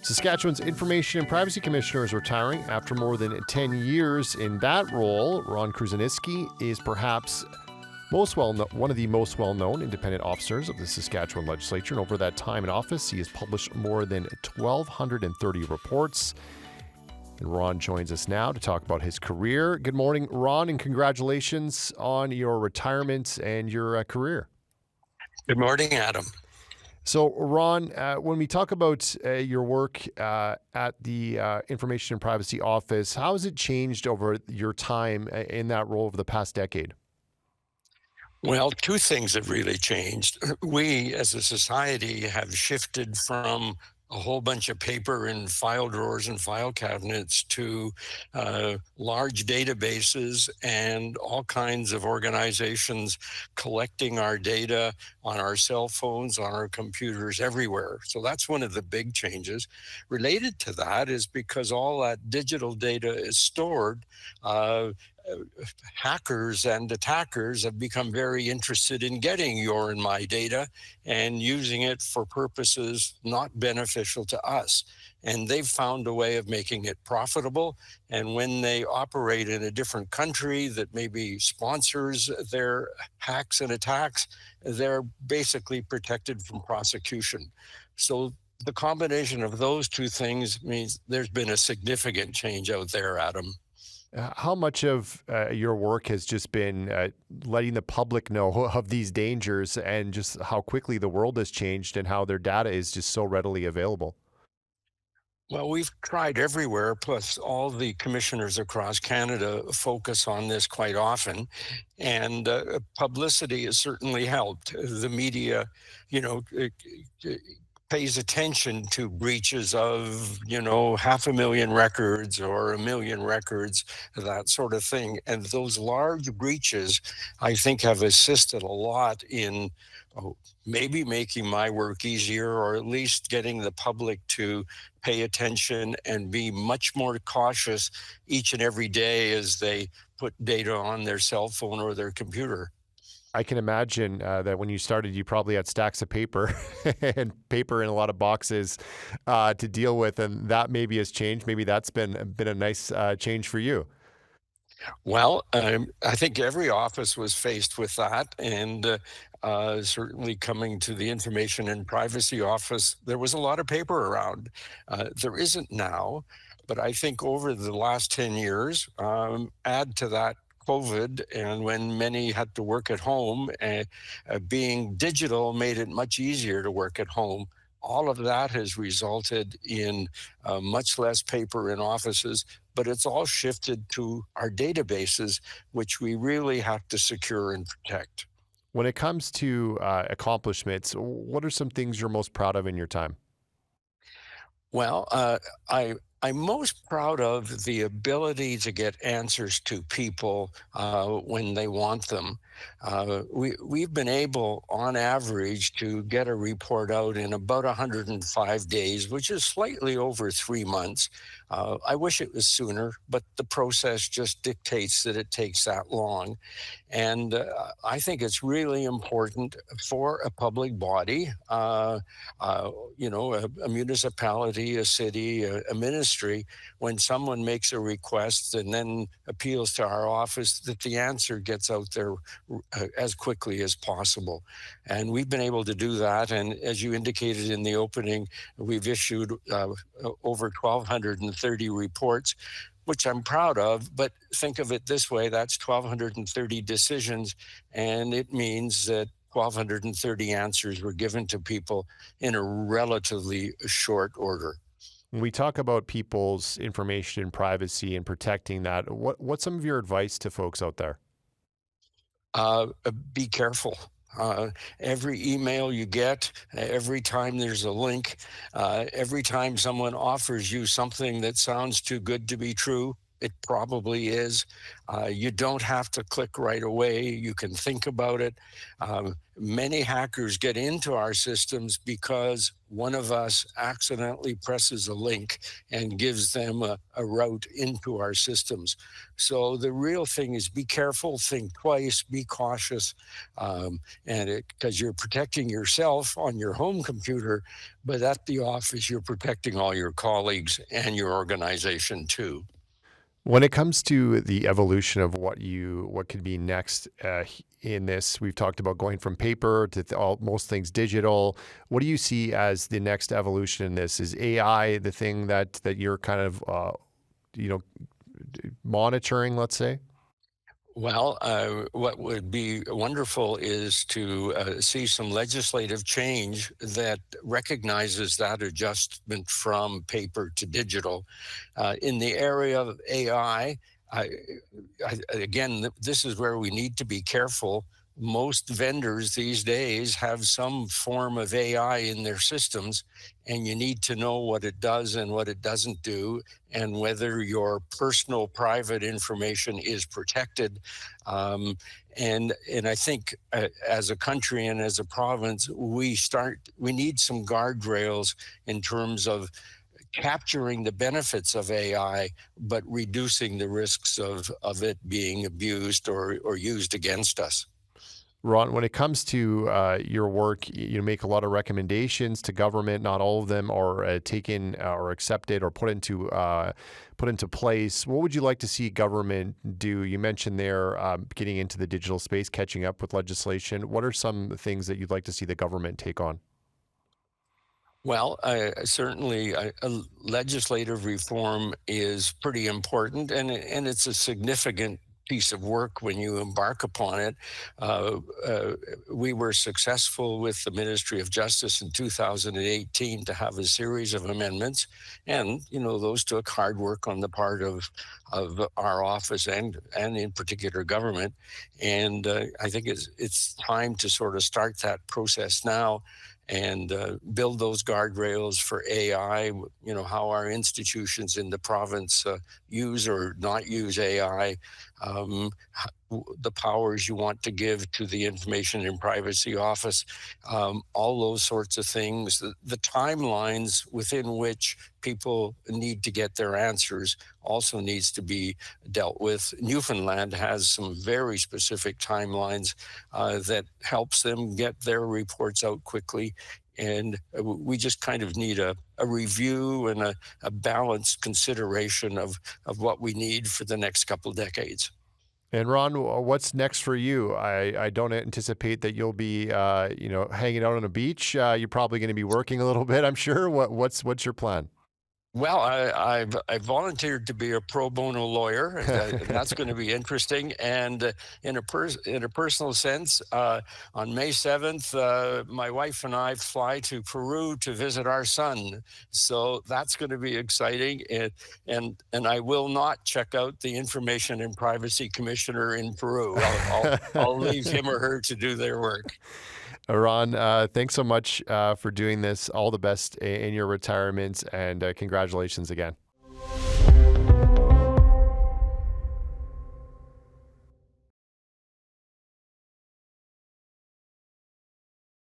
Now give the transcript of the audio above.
Saskatchewan's Information and Privacy Commissioner is retiring after more than 10 years in that role. Ron Kruzeniski is perhaps one of the most well-known independent officers of the Saskatchewan legislature. And over that time in office, he has published more than 1,230 reports. And Ron joins us now to talk about his career. Good morning, Ron, and congratulations on your retirement and your career. Good morning, Adam. So, Ron, when we talk about your work at the Information and Privacy Office, how has it changed over your time in that role over the past decade? Well, two things have really changed. We, as a society, have shifted from a whole bunch of paper in file drawers and file cabinets to large databases and all kinds of organizations collecting our data on our cell phones, on our computers, everywhere. So that's one of the big changes. Related to that is because all that digital data is stored, hackers and attackers have become very interested in getting your and my data and using it for purposes not beneficial to us. And they've found a way of making it profitable. And when they operate in a different country that maybe sponsors their hacks and attacks, they're basically protected from prosecution. So the combination of those two things means there's been a significant change out there, Adam. How much of your work has just been letting the public know of these dangers and just how quickly the world has changed and how their data is just so readily available? Well, we've tried everywhere, plus all the commissioners across Canada focus on this quite often. And publicity has certainly helped. The media, you know, pays attention to breaches of, 500,000 records or 1 million records, that sort of thing. And those large breaches, I think, have assisted a lot in maybe making my work easier, or at least getting the public to pay attention and be much more cautious each and every day as they put data on their cell phone or their computer. I can imagine that when you started, you probably had stacks of paper and paper in a lot of boxes to deal with, and that maybe has changed. Maybe that's been a nice change for you. Well, I think every office was faced with that, and certainly coming to the Information and Privacy Office, there was a lot of paper around. There isn't now, but I think over the last 10 years, add to that COVID, and when many had to work at home, being digital made it much easier to work at home. All of that has resulted in much less paper in offices, but it's all shifted to our databases, which we really have to secure and protect. When it comes to accomplishments, what are some things you're most proud of in your time? Well, I'm most proud of the ability to get answers to people when they want them. We've been able, on average, to get a report out in about 105 days, which is slightly over 3 months. I wish it was sooner, but the process just dictates that it takes that long. And I think it's really important for a public body, a municipality, a city, a ministry, when someone makes a request and then appeals to our office, that the answer gets out there as quickly as possible. And we've been able to do that. And as you indicated in the opening, we've issued over 1,230 reports, which I'm proud of. But think of it this way, that's 1,230 decisions, and it means that 1,230 answers were given to people in a relatively short order. When we talk about people's information and privacy and protecting that, what's some of your advice to folks out there? Be careful. Every email you get, every time there's a link, every time someone offers you something that sounds too good to be true, It probably is. You don't have to click right away. You can think about it. Many hackers get into our systems because one of us accidentally presses a link and gives them a route into our systems. So the real thing is be careful, think twice, be cautious, and because you're protecting yourself on your home computer, but at the office, you're protecting all your colleagues and your organization too. When it comes to the evolution of what could be next in this, we've talked about going from paper to most things digital. What do you see as the next evolution in this? Is AI the thing that you're kind of you know monitoring? Let's say. Well, what would be wonderful is to see some legislative change that recognizes that adjustment from paper to digital. In the area of AI, again, this is where we need to be careful. Most vendors these days have some form of AI in their systems, and you need to know what it does and what it doesn't do, and whether your personal private information is protected. Um, and I think as a country and as a province, we need some guardrails in terms of capturing the benefits of AI, but reducing the risks of it being abused or used against us. Ron, when it comes to your work, you make a lot of recommendations to government. Not all of them are taken or accepted or put into place. What would you like to see government do? You mentioned there getting into the digital space, catching up with legislation. What are some things that you'd like to see the government take on? Well, certainly legislative reform is pretty important, and it's a significant piece of work when you embark upon it. Uh, uh, we were successful with the Ministry of Justice in 2018 to have a series of amendments, and those took hard work on the part of our office and in particular government. And I think it's time to sort of start that process now and build those guardrails for AI, how our institutions in the province use or not use AI, the powers you want to give to the Information and Privacy Office, all those sorts of things, the timelines within which people need to get their answers also needs to be dealt with. Newfoundland has some very specific timelines that helps them get their reports out quickly. And we just kind of need a review and a balanced consideration of what we need for the next couple of decades. And Ron, what's next for you? I don't anticipate that you'll be hanging out on a beach. You're probably going to be working a little bit, I'm sure. What's your plan? Well, I volunteered to be a pro bono lawyer. That's going to be interesting. And in a personal sense, on May 7th, my wife and I fly to Peru to visit our son. So that's going to be exciting. And I will not check out the Information and Privacy Commissioner in Peru. I'll leave him or her to do their work. Ron, thanks so much for doing this. All the best in your retirement, and congratulations again.